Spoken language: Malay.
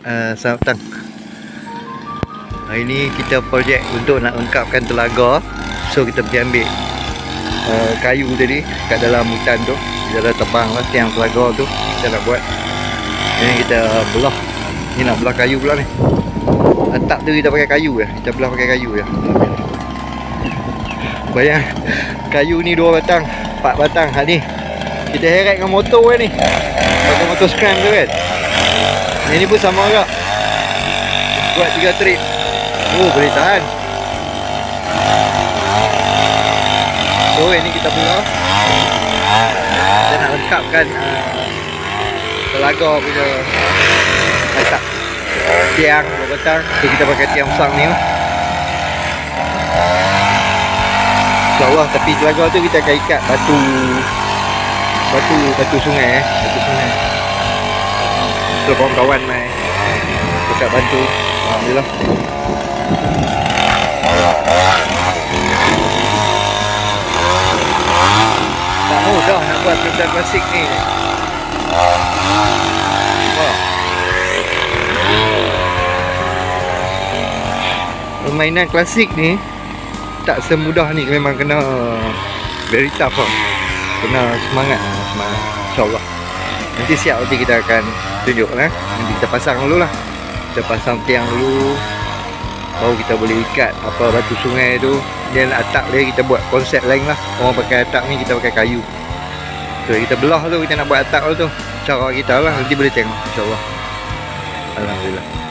Selamat petang. Hari ni kita projek untuk nak lengkapkan telaga. So kita pergi ambil kayu tadi kat dalam hutan tu. Kita dah tebang lah tiang telaga tu. Kita nak buat. Ini kita belah. Ni nak belah kayu pula ni. Atap tu kita pakai kayu ya. Kita belah pakai kayu ya. Bayang kayu ni 2 batang, 4 batang. Ha ni. Kita heret dengan motor ni. Pakai motor scram tu kan. Ini pun sama juga. Buat 3 trip. Oh, boleh tahan. So ini kita belah. Kita nak lengkapkan telaga punya atap tiang 2 batang. So kita pakai tiang besar ni lah. InsyaAllah tepi telaga tu kita akan ikat batu sungai batu sungai. So kawan-kawan mai dekat bantu. Alhamdulillah. Tak mudah nak buat permainan klasik ni. Wah. Permainan klasik ni tak semudah ni, memang kena very tough lah. Kena semangat. InsyaAllah nanti siap, nanti kita akan tunjuk lah. Nanti kita pasang dulu lah. Kita pasang tiang dulu, baru kita boleh ikat apa batu sungai tu. Dan atap dia kita buat konsep lain lah. Orang pakai atap ni, kita pakai kayu. So kita belah tu, kita nak buat atap tu. Cara kita lah, nanti boleh tengok InsyaAllah. Alhamdulillah.